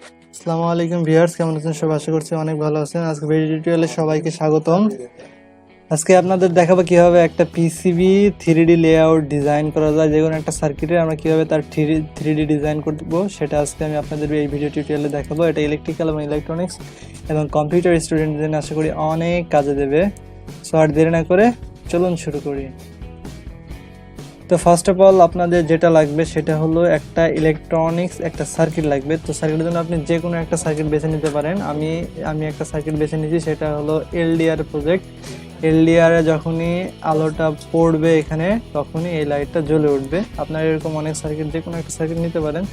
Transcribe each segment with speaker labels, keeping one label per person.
Speaker 1: আসসালামু আলাইকুম ভিউয়ার্স, কেমন আছেন সবাই? আশা করছি অনেক ভালো আছেন। আজকে ভিডিও টিউটোরিয়ালে সবাইকে স্বাগতম। আজকে আপনাদের দেখাবো কিভাবে একটা পিসিবি 3D লেআউট ডিজাইন করা যায়। যে কোনো একটা সার্কিটে আমরা কিভাবে তার 3D ডিজাইন করব সেটা আজকে আমি আপনাদের এই ভিডিও টিউটোরিয়ালে দেখাবো। এটা ইলেকট্রিক্যাল এবং ইলেকট্রনিক্স এবং কম্পিউটার স্টুডেন্টদের জন্য আশা করি অনেক কাজে দেবে। সো আর দেরি না করে চলুন শুরু করি। তো ফার্স্ট অফ অল আপনাদের যেটা লাগবে সেটা হলো একটা ইলেকট্রনিক্স একটা সার্কিট লাগবে। তো সার্কিটের জন্য আপনি যে কোনো একটা সার্কিট বেছে নিতে পারেন। আমি একটা সার্কিট বেছে নিয়েছি, সেটা হলো এলডিআর প্রজেক্ট। এলডিআর এ যখনই আলোটা পড়বে এখানে তখনই এই লাইটটা জ্বলে উঠবে। আপনার এরকম অনেক সার্কিট, যে কোনো একটা সার্কিট নিতে পারেন।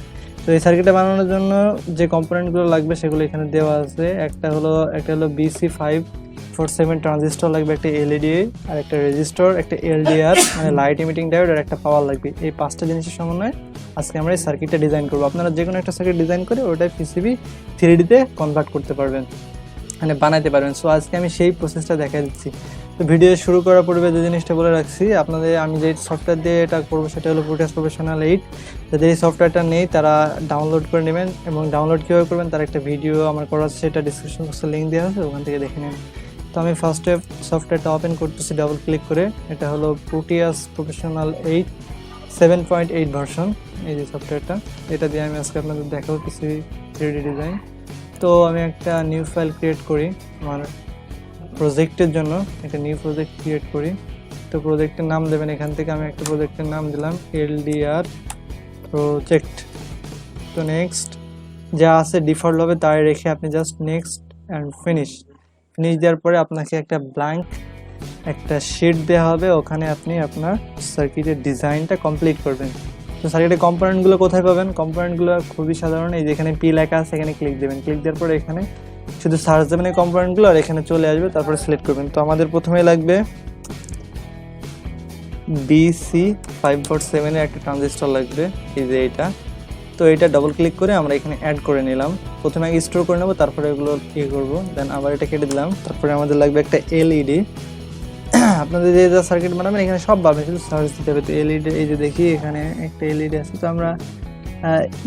Speaker 1: তো এই সার্কিটটা বানানোর জন্য যে কম্পোনেন্টগুলো লাগবে সেগুলো এখানে দেওয়া আছে। একটা হলো BC547 ট্রানজিস্টর লাগবে, একটা এলইডি আর একটা রেজিস্টর, একটা এলডিআর মানে লাইট ইমিটিং ডায়োড আর একটা পাওয়ার লাগবে। এই পাঁচটা জিনিসের সমন্বয়ে আজকে আমরা এই সার্কিটটা ডিজাইন করবো। আপনারা যে কোনো একটা সার্কিট ডিজাইন করে ওটাই পিসিবি 3Dতে কনভার্ট করতে পারবেন, মানে বানাইতে পারবেন। সো আজকে আমি সেই প্রসেসটা দেখাই দিচ্ছি। তো ভিডিও শুরু করার পূর্বে যে জিনিসটা বলে রাখছি, আপনাদের আমি যে সফটওয়্যার দিয়ে এটা করবো সেটা হলো Proteus Professional 8। যাদের এই সফটওয়্যারটা নেই তারা ডাউনলোড করে নেবেন, এবং ডাউনলোড কীভাবে করবেন তার একটা ভিডিও আমার করা আছে, সেটা ডিসক্রিপশন বক্সে লিঙ্ক দেওয়া আছে, ওখান থেকে দেখে নেন। তো আমি ফার্স্টে সফটওয়্যারটা ওপেন করতেছি ডাবল ক্লিক করে। এটা হলো Proteus Professional 8 7.8 ভার্সন। এই যে সফটওয়্যারটা, এটা দিয়ে আমি আজকে আপনাদের দেখাবো কিছু 3D ডিজাইন। তো আমি একটা নিউ ফাইল ক্রিয়েট করি আমার প্রজেক্টের জন্য, একটা নিউ প্রজেক্ট ক্রিয়েট করি। তো প্রজেক্টের নাম দেবেন, এখান থেকে আমি একটা প্রজেক্টের নাম দিলাম LDR প্রজেক্ট। তো নেক্সট যা আছে ডিফল্ট হবে তাই রেখে আপনি জাস্ট নেক্সট অ্যান্ড ফিনিশ দেওয়ার পরে আপনাকে একটা ব্ল্যাঙ্ক একটা শিট দেওয়া হবে, ওখানে আপনি আপনার সার্কিটের ডিজাইনটা কমপ্লিট করবেন। তো সার্কিটের কম্পোনেন্টগুলো কোথায় পাবেন? কম্পোনেন্টগুলো খুবই সাধারণ, এই যেখানে পি লেখা আছে এখানে ক্লিক দেবেন। ক্লিক দেওয়ার পরে এখানে শুধু সার্চ দেবেন এই কম্পোনেন্টগুলো, আর এখানে চলে আসবে, তারপরে সিলেক্ট করবেন। তো আমাদের প্রথমে লাগবে BC547 এর একটা ট্রানজিস্টর লাগবে, এই যে এইটা। তো এটা ডবল ক্লিক করে আমরা এখানে অ্যাড করে নিলাম। প্রথমে আগে স্টোর করে নেবো, তারপরে এগুলো ইয়ে করবো, দেন আবার এটা কেটে দিলাম। তারপরে আমাদের লাগবে একটা এলইডি। আপনাদের যে যা সার্কিট বানাবেন এখানে সব পাবেন, শুধু সার্চ দিতে হবে। তো এলইডি, এই যে দেখি এখানে একটা এলইডি আছে, তো আমরা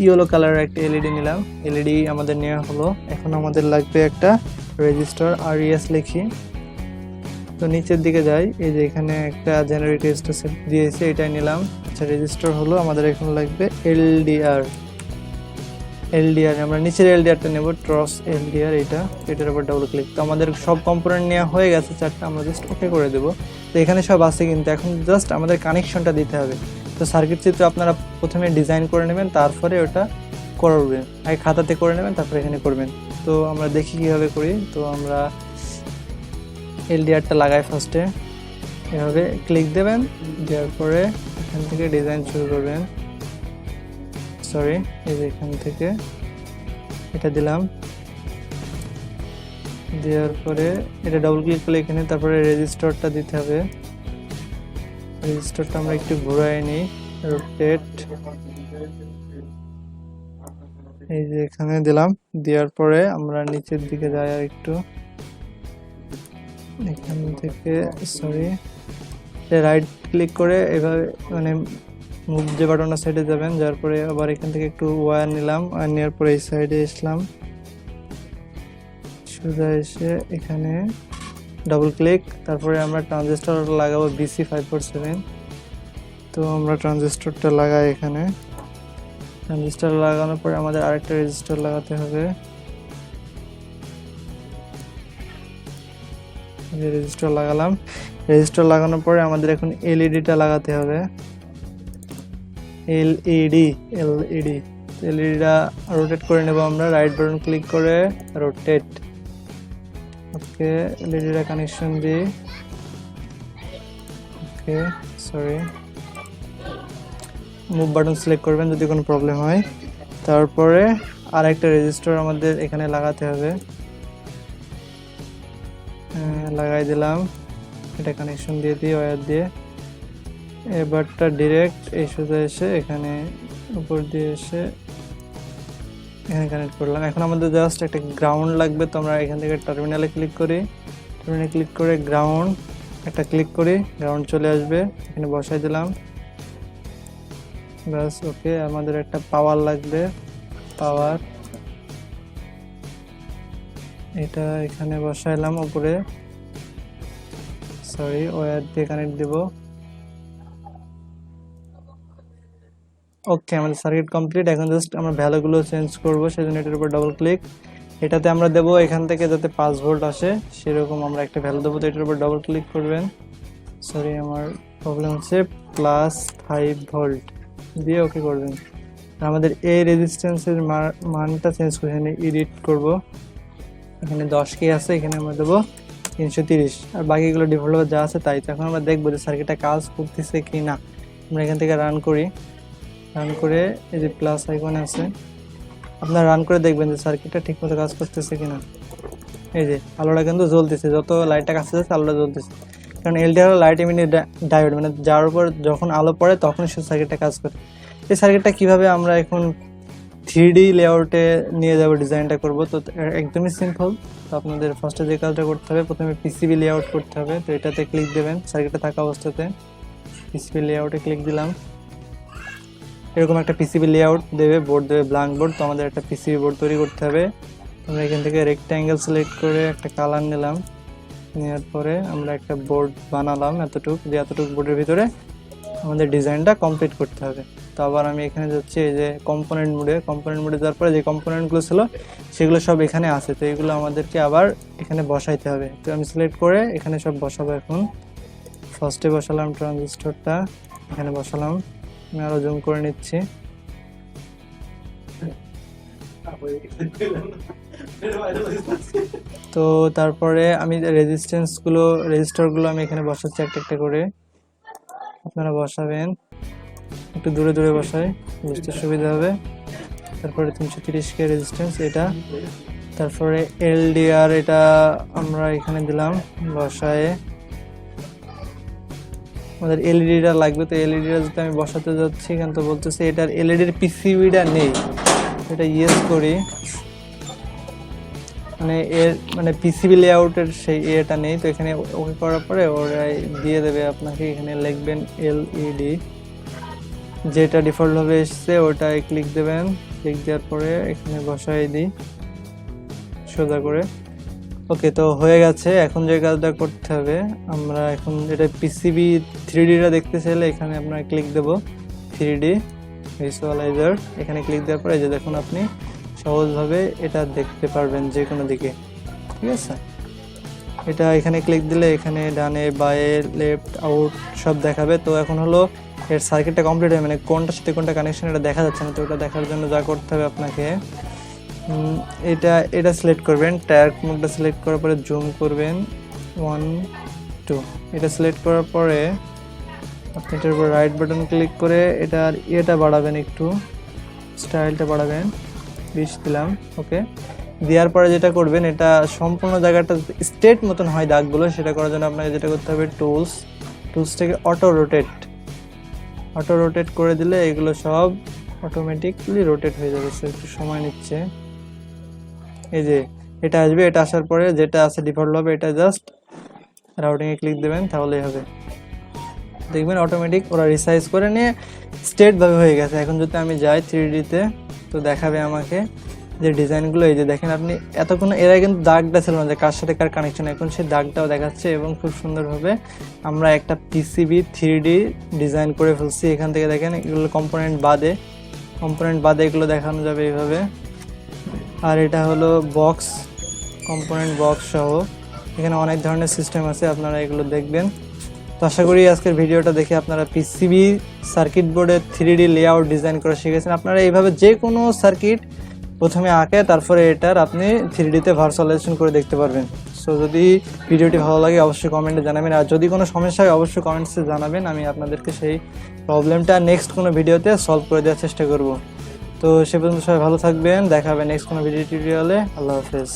Speaker 1: ইয়েলো কালারের একটা এলইডি নিলাম। এলইডি আমাদের নেওয়া হলো। এখন আমাদের লাগবে একটা রেজিস্টার, RES লিখি। তো নিচের দিকে যাই, এই যে এখানে একটা জেনারেটর রেজিস্টার দিয়েছে, এটাই নিলাম। আচ্ছা, রেজিস্টার হলো। আমাদের এখন লাগবে LDR। আমরা নিচের LDRটা নেব, ট্রস LDR, এটার উপর ডাবল ক্লিক। তো আমাদের সব কম্পোনেন্ট নেওয়া হয়ে গেছে চারটা, আমরা জাস্ট ওকে করে দেবো। তো এখানে সব আছে, কিন্তু এখন জাস্ট আমাদের কানেকশনটা দিতে হবে। তো সার্কিট চিত্র আপনারা প্রথমে ডিজাইন করে নেবেন, তারপরে ওটা করবেন। আগে খাতাতে করে নেবেন, তারপরে এখানে করবেন। তো আমরা দেখি কীভাবে করি। তো আমরা LDRটা লাগাই ফার্স্টে, এভাবে ক্লিক দেবেন, দেওয়ার পরে এখান থেকে ডিজাইন শুরু করবেন। এই যে এখান থেকে এটা দিলাম, দেওয়ার পরে এটা ডবল ক্লিক করলে এখানে, তারপরে রেজিস্টারটা দিতে হবে। রেজিস্টারটা আমরা একটু ঘুরাই নিই, রোটেট, এই যে এখানে দিলাম। দেওয়ার পরে আমরা নিচের দিকে যাই আর একটু, এখান থেকে রাইট ক্লিক করে এভাবে মানে মুভ যে বাটনটা সাইডে যাবেন, যার পরে আবার এখান থেকে একটু ওয়্যার নিলাম, আর নেওয়ার পরে এই সাইডে আসলাম, সোজা এসে এখানে ডাবল ক্লিক, তারপরে আমরা ট্রানজিস্টর লাগাবো BC547। তো আমরা ট্রানজিস্টরটা লাগাই এখানে। ট্রানজিস্টর লাগানোর পরে আমাদের আরেকটা রেজিস্টার লাগাতে হবে। রেজিস্টার লাগালাম। রেজিস্টার লাগানোর পরে আমাদের এখন এলইডিটা লাগাতে হবে। এলইডিটা রোটেট করে নেব আমরা, রাইট বাটন ক্লিক করে রোটেট। ওকে, এলইডিটা কানেকশন দিই। ওকে, মুভ বাটন সিলেক্ট করবেন যদি কোনো প্রবলেম হয়। তারপরে আর একটা রেজিস্টার আমাদের এখানে লাগাতে হবে, লাগাই দিলাম। এটা কানেকশন দিয়ে দিই ওয়্যার দিয়ে। এবারটা ডিরেক্ট এই সোজা এসে এখানে উপর দিয়ে এসে এখানে কানেক্ট করলাম। এখন আমাদের জাস্ট একটা গ্রাউন্ড লাগবে। তো আমরা এখান থেকে টার্মিনালে ক্লিক করি, টার্মিনালে ক্লিক করে গ্রাউন্ড একটা ক্লিক করি, গ্রাউন্ড চলে আসবে, এখানে বসাই দিলাম, ব্যাস। ওকে, আমাদের একটা পাওয়ার লাগবে, পাওয়ার এটা এখানে বসাইলাম উপরে, সরি ওয়্যার দিয়ে কানেক্ট দেব। ওকে, আমাদের সার্কিট কমপ্লিট। এখন জাস্ট আমরা ভ্যালুগুলো চেঞ্জ করব, সেজন্য এটার উপর ডাবল ক্লিক। এটাতে আমরা দেব এখান থেকে যাতে 5 ভোল্ট আসে সেরকম আমরা একটা ভ্যালু দেবো, তো এটার উপর ডাবল ক্লিক করবেন। সরি আমার প্রবলেম হচ্ছে, +5 ভোল্ট দিয়ে ওকে করবেন। আমাদের এই রেজিস্ট্যান্সের মানটা চেঞ্জ করে এখানে এডিট করব। এখানে 10K আছে, এখানে আমরা দেবো 330, আর বাকিগুলো ডিফল্ট যা আছে তাই। তো এখন আমরা দেখবো যে সার্কিটটা কাজ করতেছে কি না। আমরা এখান থেকে রান করি, রান করে এই যে প্লাস আইকন আছে, আপনারা রান করে দেখবেন যে সার্কিটটা ঠিকমতো কাজ করতেছে কিনা। এই যে আলোটা কিন্তু জ্বলতেছে, যত লাইটটা কাছে যাচ্ছে আলোটা জ্বলতেছে, কারণ LDR লাইট এমিটিং ডায়োড, মানে যার উপর যখন আলো পড়ে তখন সে সার্কিটটা কাজ করে। এই সার্কিটটা কিভাবে আমরা এখন 3D লেআউটে নিয়ে যাব, ডিজাইনটা করব, তো একদমই সিম্পল। তো আপনাদের ফার্স্টে যে কাজটা করতে হবে, প্রথমে PCB লেআউট করতে হবে। তো এটাতে ক্লিক দেবেন, সার্কিটটা থাকা অবস্থাতে PCB লেআউটে ক্লিক দিলাম। এরকম একটা PCB লেআউট দেবে, বোর্ড দেবে, ব্ল্যাঙ্ক বোর্ড। তো আমাদের একটা PCB বোর্ড তৈরি করতে হবে। আমরা এখান থেকে রেক্ট্যাঙ্গেল সিলেক্ট করে একটা কালার নিলাম, নেওয়ার পরে আমরা একটা বোর্ড বানালাম এতটুকু, যে এতটুকু বোর্ডের ভিতরে আমাদের ডিজাইনটা কমপ্লিট করতে হবে। তো আবার আমি এখানে যাচ্ছি এই যে কম্পোনেন্ট মোডে যাওয়ার পরে যে কম্পোনেন্টগুলো ছিল সেগুলো সব এখানে আছে, তো এগুলো আমাদেরকে আবার এখানে বসাইতে হবে। তো আমি সিলেক্ট করে এখানে সব বসাবো। এখন ফার্স্টে বসালাম ট্রানজিস্টরটা, এখানে বসালাম, আমি আরো জুম করে নিচ্ছি। তো তারপরে আমি রেজিস্টরগুলো আমি এখানে বসাচ্ছি একটা একটা করে, আপনারা বসাবেন, একটু দূরে দূরে বসাই, বুঝতে সুবিধা হবে। তারপরে 330K রেজিস্ট্যান্স এটা, তারপরে LDR এটা আমরা এখানে দিলাম বসায়ে। আমাদের এলইডিটা লাগবে, তো এলইডিটা যেটা আমি বসাতে যাচ্ছি, এখানে তো বলতেছে এটার এলইডির PCBটা নেই, এটা ইয়েস করি, মানে PCB লেআউটের সেই এটা নেই। তো এখানে ওকে করার পরে ওরাই দিয়ে দেবে আপনাকে, এখানে লিখবেন LED, যেটা ডিফল্ট ভাবে এসছে ওটাই ক্লিক দেবেন। ক্লিক দেওয়ার পরে এখানে বসাই দিই সোজা করে। ওকে, তো হয়ে গেছে। এখন যে কাজটা করতে হবে, আমরা এখন এটা PCB 3Dটা দেখতে চাইলে এখানে আপনার ক্লিক দেব, 3D ভিজুয়ালাইজার, এখানে ক্লিক দেওয়ার পরে যে দেখুন আপনি সহজভাবে এটা দেখতে পারবেন যে কোনো দিকে, ঠিক আছে। এটা এখানে ক্লিক দিলে এখানে ডানে বায়ে লেফট আউট সব দেখাবে। তো এখন হলো এর সার্কিটটা কমপ্লিট হয়, মানে কোনটার সাথে কোনটা কানেকশন এটা দেখা যাচ্ছে না। তো ওটা দেখার জন্য যা করতে হবে আপনাকে, এটা সিলেক্ট করবেন, ট্র্যাক মোডটা সিলেক্ট করার পরে জুম করবেন 1 2, এটা সিলেক্ট করার পরে আপনি এটার উপর রাইট বাটন ক্লিক করে এটার এটা বাড়াবেন, একটু স্টাইলটা বাড়াবেন, 20 দিলাম। ওকে, দেওয়ার পরে যেটা করবেন, এটা সম্পূর্ণ জায়গাটা স্ট্রেট মতন হয় দাগগুলো, সেটা করার জন্য আপনাকে যেটা করতে হবে, টুলস থেকে অটো রোটেট করে দিলে এগুলো সব অটোমেটিকলি রোটেট হয়ে যাবে। একটু সময় নিচ্ছে। এই যে এটা আসবে, এটা আসার পরে যেটা আছে ডিফল্ট হবে এটা জাস্ট রাউটিং এ ক্লিক দেবেন, তাহলেই হবে। দেখবেন অটোমেটিক ওরা রিসাইজ করে নিয়ে স্ট্রেট ভাবে হয়ে গেছে। এখন যদি আমি যাই 3D তে, তো দেখাবে আমাকে যে ডিজাইনগুলো, এই যে দেখেন আপনি এতক্ষণ এরা কিন্তু দাগটা ছিল না যে কার সাথে কার কানেকশন, এখন সেই দাগটাও দেখাচ্ছে এবং খুব সুন্দরভাবে আমরা একটা PCB 3D ডিজাইন করে ফেলছি। এখান থেকে দেখেন এগুলো কম্পোনেন্ট বাদে এগুলো দেখানো যাবে এইভাবে। আর এটা হলো বক্স, কম্পোনেন্ট বক্স সহ, এখানে অনেক ধরনের সিস্টেম আছে, আপনারা এগুলো দেখবেন। তো আশা করি আজকের ভিডিওটা দেখে আপনারা PCB সার্কিট বোর্ডের 3D লেআউট ডিজাইন করা শিখেছেন। আপনারা এইভাবে যে কোনো সার্কিট প্রথমে আঁকে, তারপরে এটার আপনি 3D তে ভার্চুয়ালাইজেশন করে দেখতে পারবেন। সো যদি ভিডিওটি ভালো লাগে অবশ্যই কমেন্টে জানাবেন, আর যদি কোনো সমস্যা হয় অবশ্যই কমেন্টসে জানাবেন, আমি আপনাদেরকে সেই প্রবলেমটা নেক্সট কোনো ভিডিওতে সলভ করে দেওয়ার চেষ্টা করব। তো সে পর্যন্ত সবাই ভালো থাকবেন, দেখা হবে নেক্সট কোনো ভিডিও টিউটোরিয়ালে। আল্লাহ হাফেজ।